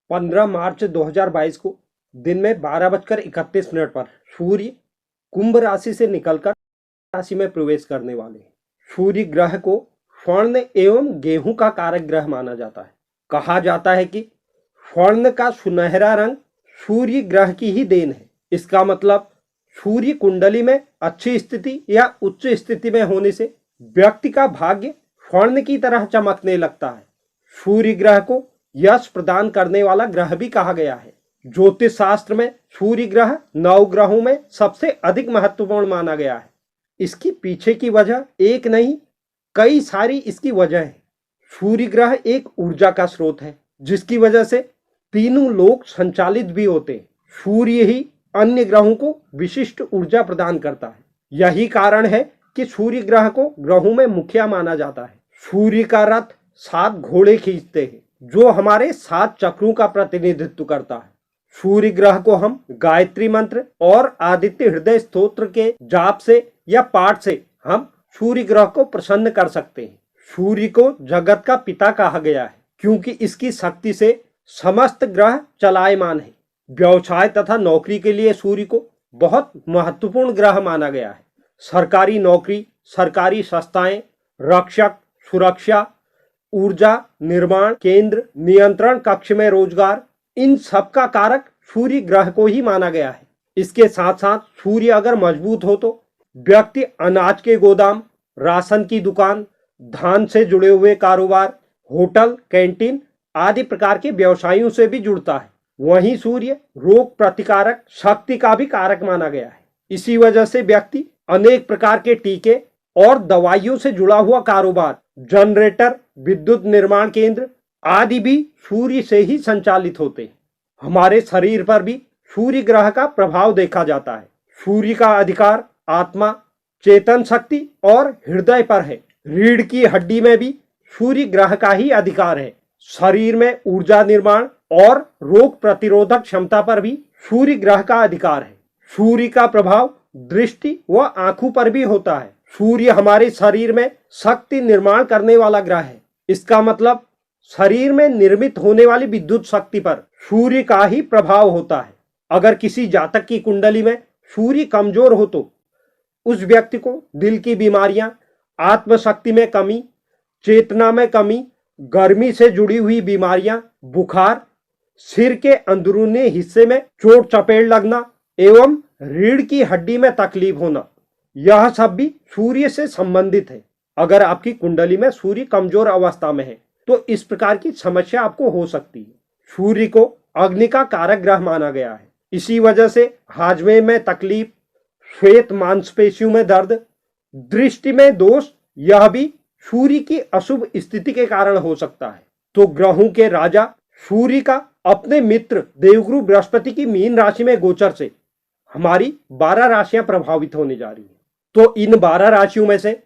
15 मार्च 2022 को दिन में 12:31 पर सूर्य कुंभ राशि से निकलकर राशि में प्रवेश करने वाले हैं। सूर्य ग्रह को स्वर्ण एवं गेहूं का कारक ग्रह माना जाता है। कहा जाता है कि स्वर्ण का सुनहरा रंग सूर्य ग्रह की ही देन है। इसका मतलब सूर्य कुंडली में अच्छी स्थिति या उच्च स्थिति में होने से व्यक्ति का भाग्य स्वर्ण की तरह चमकने लगता है। सूर्य ग्रह को यश प्रदान करने वाला ग्रह भी कहा गया है। ज्योतिष शास्त्र में सूर्य ग्रह 9 ग्रहों में सबसे अधिक महत्वपूर्ण माना गया है। इसकी पीछे की वजह एक नहीं, कई सारी इसकी वजह है। सूर्य ग्रह एक ऊर्जा का स्रोत है, जिसकी वजह से तीनों लोक संचालित भी होते हैं। सूर्य ही अन्य ग्रहों को विशिष्ट ऊर्जा प्रदान करता है। यही कारण है कि सूर्य ग्रह को ग्रहों में मुखिया माना जाता है। सूर्य का रथ 7 घोड़े खींचते हैं, जो हमारे 7 चक्रों का प्रतिनिधित्व करता है। सूर्य ग्रह को हम गायत्री मंत्र और आदित्य हृदय स्तोत्र के जाप से या पाठ से हम सूर्य ग्रह को प्रसन्न कर सकते हैं। सूर्य को जगत का पिता कहा गया है, क्योंकि इसकी शक्ति से समस्त ग्रह चलायमान है। व्यवसाय तथा नौकरी के लिए सूर्य को बहुत महत्वपूर्ण ग्रह माना गया है। सरकारी नौकरी, सरकारी संस्थाएं, रक्षक, सुरक्षा, ऊर्जा, निर्माण केंद्र, नियंत्रण कक्ष में रोजगार, इन सब का कारक सूर्य ग्रह को ही माना गया है। इसके साथ साथ सूर्य अगर मजबूत हो तो व्यक्ति अनाज के गोदाम, राशन की दुकान, धान से जुड़े हुए कारोबार, होटल, कैंटीन आदि प्रकार के व्यवसायों से भी जुड़ता है। वहीं सूर्य रोग प्रतिकारक शक्ति का भी कारक माना गया है। इसी वजह से व्यक्ति अनेक प्रकार के टीके और दवाइयों से जुड़ा हुआ कारोबार, जनरेटर, विद्युत निर्माण केंद्र आदि भी सूर्य से ही संचालित होते हैं। हमारे शरीर पर भी सूर्य ग्रह का प्रभाव देखा जाता है। सूर्य का अधिकार आत्मा, चेतन शक्ति और हृदय पर है। रीढ़ की हड्डी में भी सूर्य ग्रह का ही अधिकार है। शरीर में ऊर्जा निर्माण और रोग प्रतिरोधक क्षमता पर भी सूर्य ग्रह का अधिकार है। सूर्य का प्रभाव दृष्टि व आंखों पर भी होता है। सूर्य हमारे शरीर में शक्ति निर्माण करने वाला ग्रह है। इसका मतलब शरीर में निर्मित होने वाली विद्युत शक्ति पर सूर्य का ही प्रभाव होता है। अगर किसी जातक की कुंडली में सूर्य कमजोर हो तो उस व्यक्ति को दिल की बीमारियां, आत्मशक्ति में कमी, चेतना में कमी, गर्मी से जुड़ी हुई बीमारियां, बुखार, सिर के अंदरूनी हिस्से में चोट चपेट लगना एवं रीढ़ की हड्डी में तकलीफ होना, यह सब भी सूर्य से संबंधित है। अगर आपकी कुंडली में सूर्य कमजोर अवस्था में है तो इस प्रकार की समस्या आपको हो सकती है। सूर्य को अग्नि का कारक ग्रह माना गया है। इसी वजह से हाजमे में तकलीफ, श्वेत मांसपेशियों में दर्द, दृष्टि में दोष, यह भी सूर्य की अशुभ स्थिति के कारण हो सकता है। तो ग्रहों के राजा सूर्य का अपने मित्र देवगुरु बृहस्पति की मीन राशि में गोचर से हमारी 12 राशियां प्रभावित होने जा रही हैं। तो इन 12 राशियों में से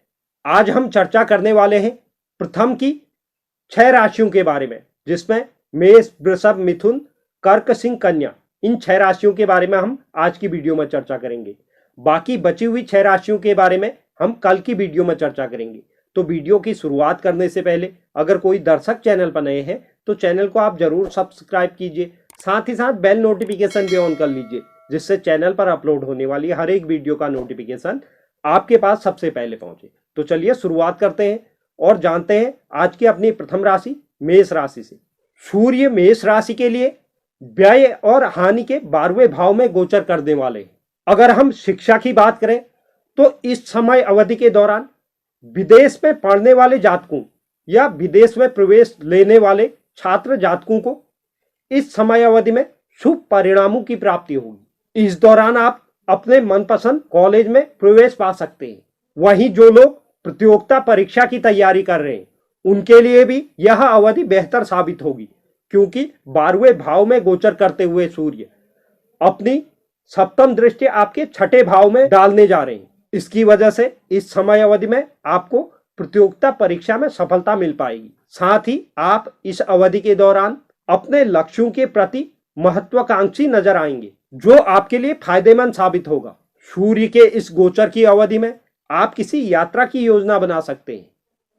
आज हम चर्चा करने वाले हैं प्रथम की 6 राशियों के बारे में, जिसमें मेष, वृषभ, मिथुन, कर्क, सिंह, कन्या, इन 6 राशियों के बारे में हम आज की वीडियो में चर्चा करेंगे। बाकी बची हुई 6 राशियों के बारे में हम कल की वीडियो में चर्चा करेंगे। तो वीडियो की शुरुआत करने से पहले अगर कोई दर्शक चैनल पर नए हैं तो चैनल को आप जरूर सब्सक्राइब कीजिए, साथ ही साथ बेल नोटिफिकेशन भी ऑन कर लीजिए, जिससे चैनल पर अपलोड होने वाली हर एक वीडियो का नोटिफिकेशन आपके पास सबसे पहले पहुंचे। तो चलिए शुरुआत करते हैं और जानते हैं आज की अपनी प्रथम राशि मेष राशि से। सूर्य मेष राशि के लिए व्यय और हानि के 12वें भाव में गोचर करने वाले हैं। अगर हम शिक्षा की बात करें तो इस समय अवधि के दौरान विदेश में पढ़ने वाले जातकों या विदेश में प्रवेश लेने वाले छात्र जातकों को इस समय अवधि में शुभ परिणामों की प्राप्ति होगी। इस दौरान आप अपने मनपसंद कॉलेज में प्रवेश पा सकते हैं। वहीं जो लोग प्रतियोगिता परीक्षा की तैयारी कर रहे हैं उनके लिए भी यह अवधि बेहतर साबित होगी, क्योंकि 12वें भाव में गोचर करते हुए सूर्य अपनी सप्तम दृष्टि आपके 6ठे भाव में डालने जा रहे हैं। इसकी वजह से इस समय अवधि में आपको प्रतियोगिता परीक्षा में सफलता मिल पाएगी। साथ ही आप इस अवधि के दौरान अपने लक्ष्यों के प्रति महत्वाकांक्षी नजर आएंगे, जो आपके लिए फायदेमंद साबित होगा। सूर्य के इस गोचर की अवधि में आप किसी यात्रा की योजना बना सकते हैं।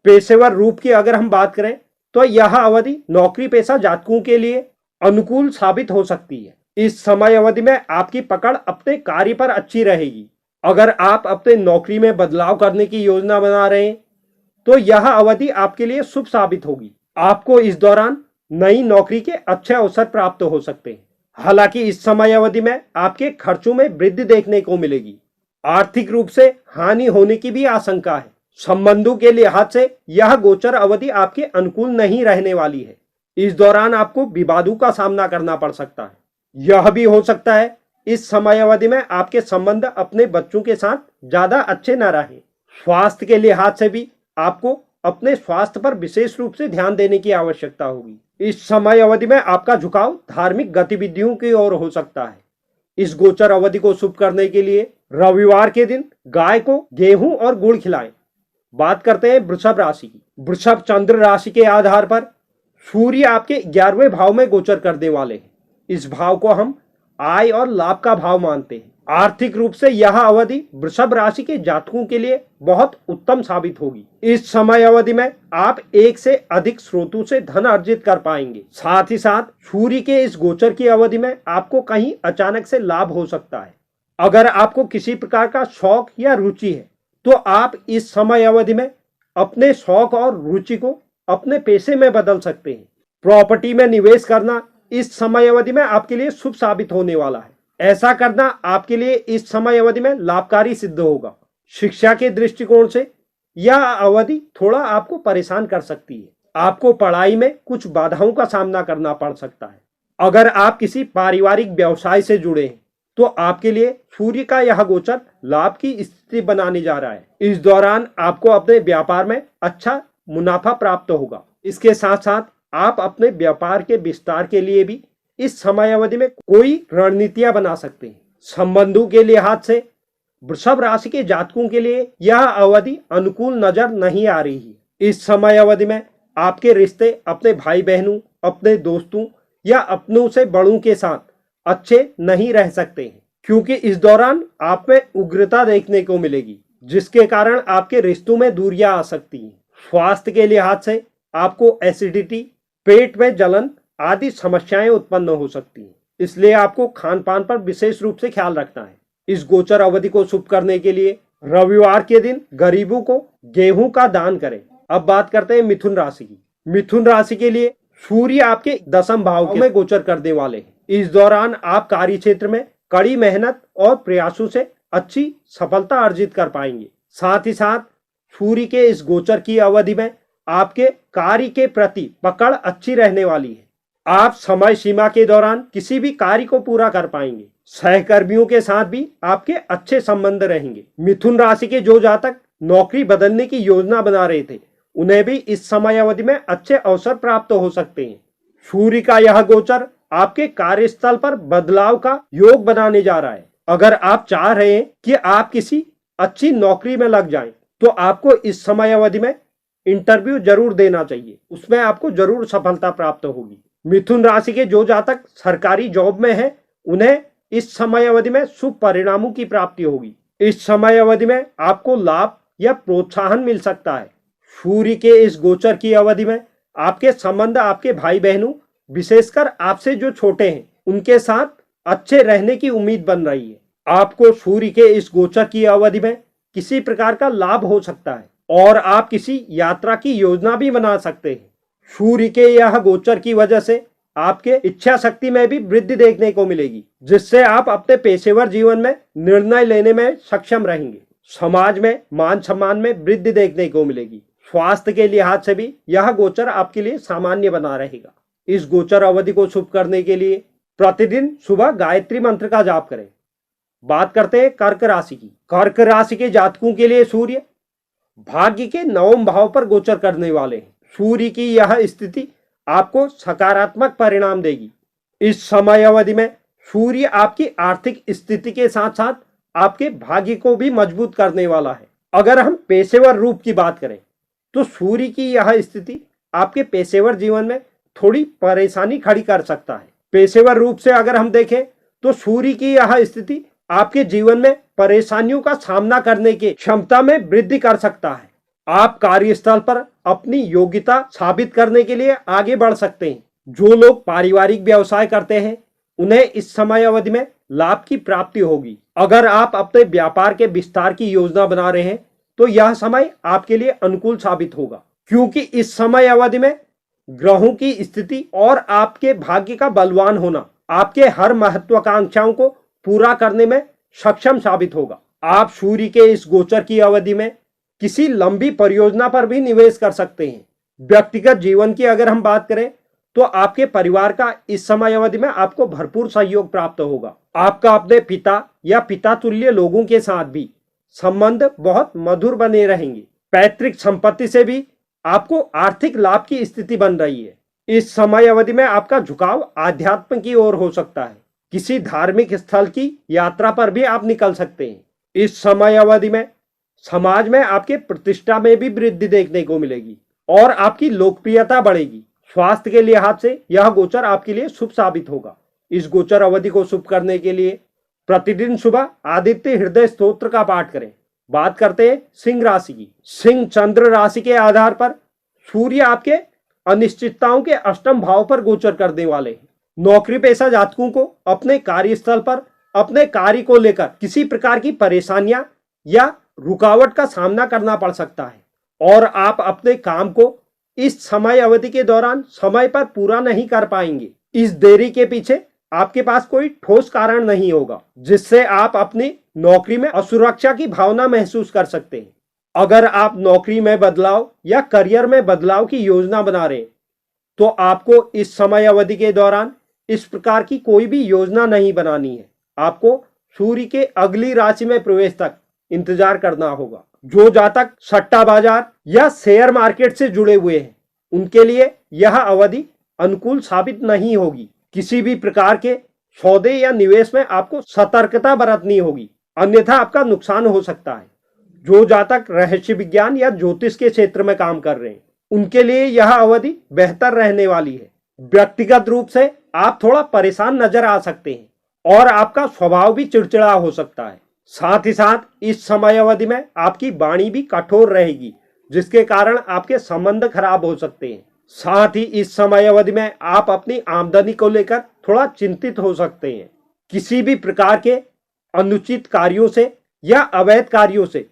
पेशेवर रूप की अगर हम बात करें तो यह अवधि नौकरी पेशा जातकों के लिए अनुकूल साबित हो सकती है। इस समय अवधि में आपकी पकड़ अपने कार्य पर अच्छी रहेगी। अगर आप अपने नौकरी में बदलाव करने की योजना बना रहे हैं तो यह अवधि आपके लिए शुभ साबित होगी। आपको इस दौरान नई नौकरी के अच्छे अवसर प्राप्त हो सकते हैं। हालांकि इस समय अवधि में आपके खर्चों में वृद्धि देखने को मिलेगी। आर्थिक रूप से हानि होने की भी आशंका है। संबंधों के लिहाज से यह गोचर अवधि आपके अनुकूल नहीं रहने वाली है। इस दौरान आपको विवादों का सामना करना पड़ सकता है। यह भी हो सकता है इस समय अवधि में आपके संबंध अपने बच्चों के साथ ज्यादा अच्छे न रहें। स्वास्थ्य के लिहाज से भी आपको अपने स्वास्थ्य पर विशेष रूप से ध्यान देने की आवश्यकता होगी। इस समय अवधि में आपका झुकाव धार्मिक गतिविधियों की ओर हो सकता है। इस गोचर अवधि को शुभ करने के लिए रविवार के दिन गाय को गेहूं और गुड़ खिलाएं। बात करते हैं वृषभ राशि की। वृषभ चंद्र राशि के आधार पर सूर्य आपके 11वें भाव में गोचर करने वाले हैं। इस भाव को हम आय और लाभ का भाव मानते हैं। आर्थिक रूप से यह अवधि वृषभ राशि के जातकों के लिए बहुत उत्तम साबित होगी। इस समय अवधि में आप एक से अधिक स्रोतों से धन अर्जित कर पाएंगे। साथ ही साथ सूर्य के इस गोचर की अवधि में आपको कहीं अचानक से लाभ हो सकता है। अगर आपको किसी प्रकार का शौक या रुचि है तो आप इस समय अवधि में अपने शौक और रुचि को अपने पेशे में बदल सकते हैं। प्रॉपर्टी में निवेश करना इस समय अवधि में आपके लिए शुभ साबित होने वाला है। ऐसा करना आपके लिए इस समय अवधि में लाभकारी सिद्ध होगा। शिक्षा के दृष्टिकोण से यह अवधि थोड़ा आपको परेशान कर सकती है। आपको पढ़ाई में कुछ बाधाओं का सामना करना पड़ सकता है। अगर आप किसी पारिवारिक व्यवसाय से जुड़े हैं तो आपके लिए सूर्य का यह गोचर लाभ की स्थिति बनाने जा रहा है। इस दौरान आपको अपने व्यापार में अच्छा मुनाफा प्राप्त होगा। इसके साथ साथ आप अपने व्यापार के विस्तार के लिए भी इस समय अवधि में कोई रणनीतियां बना सकते हैं। संबंधों के लिहाज से वृषभ राशि के जातकों के लिए यह अवधि अनुकूल नजर नहीं आ रही है। इस समय अवधि में आपके रिश्ते अपने भाई बहनों, अपने दोस्तों या अपनों से बड़ों के साथ अच्छे नहीं रह सकते हैं, क्योंकि इस दौरान आप में उग्रता देखने को मिलेगी, जिसके कारण आपके रिश्तों में दूरियां आ सकती हैं। स्वास्थ्य के लिहाज से आपको एसिडिटी, पेट में जलन आदि समस्याएं उत्पन्न हो सकती हैं। इसलिए आपको खान पान पर विशेष रूप से ख्याल रखना है। इस गोचर अवधि को शुभ करने के लिए रविवार के दिन गरीबों को गेहूं का दान करें। अब बात करते हैं मिथुन राशि की। मिथुन राशि के लिए सूर्य आपके 10वें भाव में गोचर करने वाले हैं। इस दौरान आप कार्य क्षेत्र में कड़ी मेहनत और प्रयासों से अच्छी सफलता अर्जित कर पाएंगे। साथ ही साथ सूर्य के इस गोचर की अवधि में आपके कार्य के प्रति पकड़ अच्छी रहने वाली है। आप समय सीमा के दौरान किसी भी कार्य को पूरा कर पाएंगे। सहकर्मियों के साथ भी आपके अच्छे संबंध रहेंगे। मिथुन राशि के जो जातक नौकरी बदलने की योजना बना रहे थे, उन्हें भी इस समय अवधि में अच्छे अवसर प्राप्त हो सकते हैं। सूर्य का यह गोचर आपके कार्यस्थल पर बदलाव का योग बनाने जा रहा है। अगर आप चाह रहे हैं कि आप किसी अच्छी नौकरी में लग जाएं, तो आपको इस समय अवधि में इंटरव्यू जरूर देना चाहिए। उसमें आपको जरूर सफलता प्राप्त होगी। मिथुन राशि के जो जातक सरकारी जॉब में हैं, उन्हें इस समय अवधि में शुभ परिणामों की प्राप्ति होगी। इस समय अवधि में आपको लाभ या प्रोत्साहन मिल सकता है। सूर्य के इस गोचर की अवधि में आपके संबंध आपके भाई बहनों, विशेषकर आपसे जो छोटे हैं, उनके साथ अच्छे रहने की उम्मीद बन रही है। आपको सूर्य के इस गोचर की अवधि में किसी प्रकार का लाभ हो सकता है और आप किसी यात्रा की योजना भी बना सकते हैं। सूर्य के यह गोचर की वजह से आपके इच्छा शक्ति में भी वृद्धि देखने को मिलेगी, जिससे आप अपने पेशेवर जीवन में निर्णय लेने में सक्षम रहेंगे। समाज में मान सम्मान में वृद्धि देखने को मिलेगी। स्वास्थ्य के लिहाज से भी यह गोचर आपके लिए सामान्य बना रहेगा। इस गोचर अवधि को शुभ करने के लिए प्रतिदिन सुबह गायत्री मंत्र का जाप करें। बात करते हैं कर्क राशि की। कर्क राशि के जातकों के लिए सूर्य भाग्य के 9वें भाव पर गोचर करने वाले हैं। सूर्य की यह स्थिति आपको सकारात्मक परिणाम देगी। इस समय अवधि में सूर्य आपकी आर्थिक स्थिति के साथ साथ आपके भाग्य को भी मजबूत करने वाला है। अगर हम पेशेवर रूप की बात करें तो सूर्य की यह स्थिति आपके पेशेवर जीवन में थोड़ी परेशानी खड़ी कर सकता है। पेशेवर रूप से अगर हम देखें तो सूर्य की यह स्थिति आपके जीवन में परेशानियों का सामना करने की क्षमता में वृद्धि कर सकता है। आप कार्यस्थल पर अपनी योग्यता साबित करने के लिए आगे बढ़ सकते हैं। जो लोग पारिवारिक व्यवसाय करते हैं उन्हें इस समय अवधि में लाभ की प्राप्ति होगी। अगर आप अपने व्यापार के विस्तार की योजना बना रहे हैं तो यह समय आपके लिए अनुकूल साबित होगा, क्योंकि इस समय अवधि में ग्रहों की स्थिति और आपके भाग्य का बलवान होना आपके हर महत्वाकांक्षाओं को पूरा करने में सक्षम साबित होगा। आप सूर्य के इस गोचर की अवधि में किसी लंबी परियोजना पर भी निवेश कर सकते हैं। व्यक्तिगत जीवन की अगर हम बात करें तो आपके परिवार का इस समय अवधि में आपको भरपूर सहयोग प्राप्त होगा। आपका अपने पिता या पिता तुल्य लोगों के साथ भी संबंध बहुत मधुर बने रहेंगे। पैतृक संपत्ति से भी आपको आर्थिक लाभ की स्थिति बन रही है। इस समय अवधि में आपका झुकाव आध्यात्म की ओर हो सकता है। किसी धार्मिक स्थल की यात्रा पर भी आप निकल सकते हैं। इस समय अवधि में समाज में आपके प्रतिष्ठा में भी वृद्धि देखने को मिलेगी और आपकी लोकप्रियता बढ़ेगी। स्वास्थ्य के लिहाज से यह गोचर आपके लिए शुभ साबित होगा। इस गोचर अवधि को शुभ करने के लिए प्रतिदिन सुबह आदित्य हृदय स्तोत्र का पाठ करें। बात करते हैं सिंह राशि की। सिंह चंद्र राशि के आधार पर सूर्य आपके अनिश्चितताओं के अष्टम भाव पर गोचर करने वाले हैं। नौकरी पेशा जातकों को अपने कार्यस्थल पर अपने कार्य को लेकर किसी प्रकार की परेशानियां या रुकावट का सामना करना पड़ सकता है और आप अपने काम को इस समय अवधि के दौरान समय पर पूरा नहीं कर पाएंगे। इस देरी के पीछे आपके पास कोई ठोस कारण नहीं होगा जिससे आप अपनी नौकरी में असुरक्षा की भावना महसूस कर सकते हैं। अगर आप नौकरी में बदलाव या करियर में बदलाव की योजना बना रहे हैं तो आपको इस समय अवधि के दौरान इस प्रकार की कोई भी योजना नहीं बनानी है। आपको सूर्य के अगली राशि में प्रवेश तक इंतजार करना होगा। जो जातक सट्टा बाजार या शेयर मार्केट से जुड़े हुए हैं उनके लिए यह अवधि अनुकूल साबित नहीं होगी। किसी भी प्रकार के सौदे या निवेश में आपको सतर्कता बरतनी होगी, अन्यथा आपका नुकसान हो सकता है। जो जातक रहस्य विज्ञान या ज्योतिष के क्षेत्र में काम कर रहे हैं उनके लिए यह अवधि बेहतर रहने वाली है। व्यक्तिगत रूप से आप थोड़ा परेशान नजर आ सकते हैं और आपका स्वभाव भी चिड़चिड़ा हो सकता है। साथ ही साथ इस समय अवधि में आपकी वाणी भी कठोर रहेगी जिसके कारण आपके संबंध खराब हो सकते हैं। साथ ही इस समय अवधि में आप अपनी आमदनी को लेकर थोड़ा चिंतित हो सकते हैं। किसी भी प्रकार के अनुचित कार्यों से या अवैध कार्यों से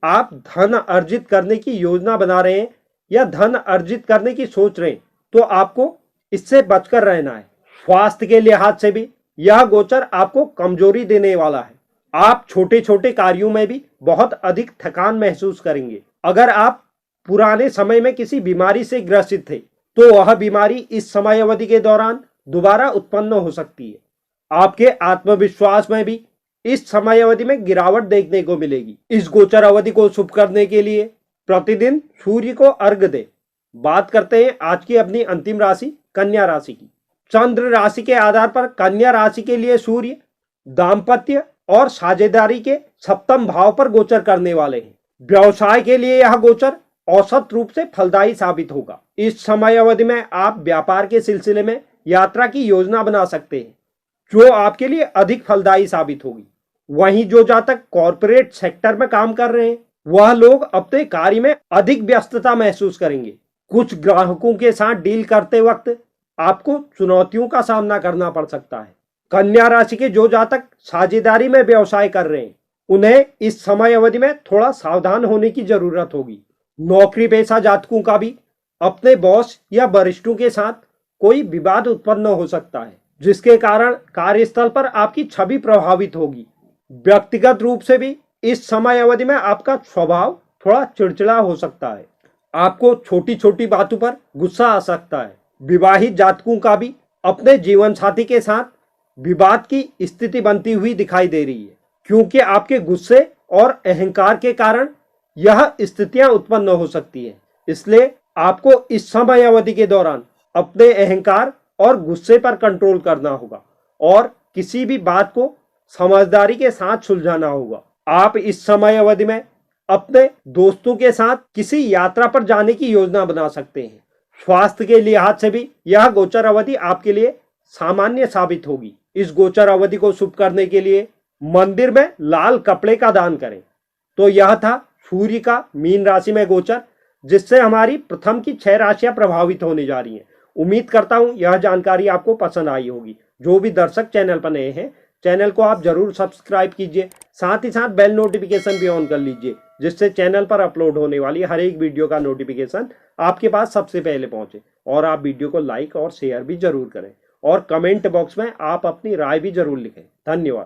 आप धन अर्जित करने की योजना बना रहे हैं या धन अर्जित करने की सोच रहे हैं तो आपको इससे बचकर रहना है। स्वास्थ्य के लिहाज से भी यह गोचर आपको कमजोरी देने वाला है। आप छोटे छोटे कार्यों में भी बहुत अधिक थकान महसूस करेंगे। अगर आप पुराने समय में किसी बीमारी से ग्रसित थे तो वह बीमारी इस समय अवधि के दौरान दोबारा उत्पन्न हो सकती है। आपके आत्मविश्वास में भी इस समय अवधि में गिरावट देखने को मिलेगी। इस गोचर अवधि को शुभ करने के लिए प्रतिदिन सूर्य को अर्घ्य दें। बात करते हैं आज की अपनी अंतिम राशि कन्या राशि की। चंद्र राशि के आधार पर कन्या राशि के लिए सूर्य दाम्पत्य और साझेदारी के सप्तम भाव पर गोचर करने वाले हैं। व्यवसाय के लिए यह गोचर औसत रूप से फलदायी साबित होगा। इस समय अवधि में आप व्यापार के सिलसिले में यात्रा की योजना बना सकते हैं जो आपके लिए अधिक फलदायी साबित होगी। वहीं जो जातक कॉरपोरेट सेक्टर में काम कर रहे हैं वह लोग अपने कार्य में अधिक व्यस्तता महसूस करेंगे। कुछ ग्राहकों के साथ डील करते वक्त आपको चुनौतियों का सामना करना पड़ सकता है। कन्या राशि के जो जातक साझेदारी में व्यवसाय कर रहे हैं उन्हें इस समय अवधि में थोड़ा सावधान होने की जरूरत होगी। नौकरी पेशा जातकों का भी अपने बॉस या वरिष्ठों के साथ कोई विवाद उत्पन्न हो सकता है जिसके कारण कार्यस्थल पर आपकी छवि प्रभावित होगी। व्यक्तिगत रूप से भी इस समय अवधि में आपका स्वभाव थोड़ा चिड़चिड़ा हो सकता है। आपको छोटी छोटी बातों पर गुस्सा आ सकता है। विवाहित जातकों का भी अपने जीवन साथी के साथ विवाद की स्थिति बनती हुई दिखाई दे रही है क्योंकि आपके गुस्से और अहंकार के कारण यह स्थितियां उत्पन्न हो सकती है। इसलिए आपको इस समय अवधि के दौरान अपने अहंकार और गुस्से पर कंट्रोल करना होगा और किसी भी बात को समझदारी के साथ सुलझाना होगा। आप इस समय अवधि में अपने दोस्तों के साथ किसी यात्रा पर जाने की योजना बना सकते हैं। स्वास्थ्य के लिहाज से भी यह गोचर अवधि आपके लिए सामान्य साबित होगी। इस गोचर अवधि को शुभ करने के लिए मंदिर में लाल कपड़े का दान करें। तो यह था सूर्य का मीन राशि में गोचर जिससे हमारी प्रथम की 6 राशियां प्रभावित होने जा रही हैं। उम्मीद करता हूं यह जानकारी आपको पसंद आई होगी। जो भी दर्शक चैनल पर नए हैं, चैनल को आप जरूर सब्सक्राइब कीजिए, साथ ही साथ बेल नोटिफिकेशन भी ऑन कर लीजिए, जिससे चैनल पर अपलोड होने वाली हर एक वीडियो का नोटिफिकेशन आपके पास सबसे पहले पहुंचे। और आप वीडियो को लाइक और शेयर भी जरूर करें और कमेंट बॉक्स में आप अपनी राय भी जरूर लिखें। धन्यवाद।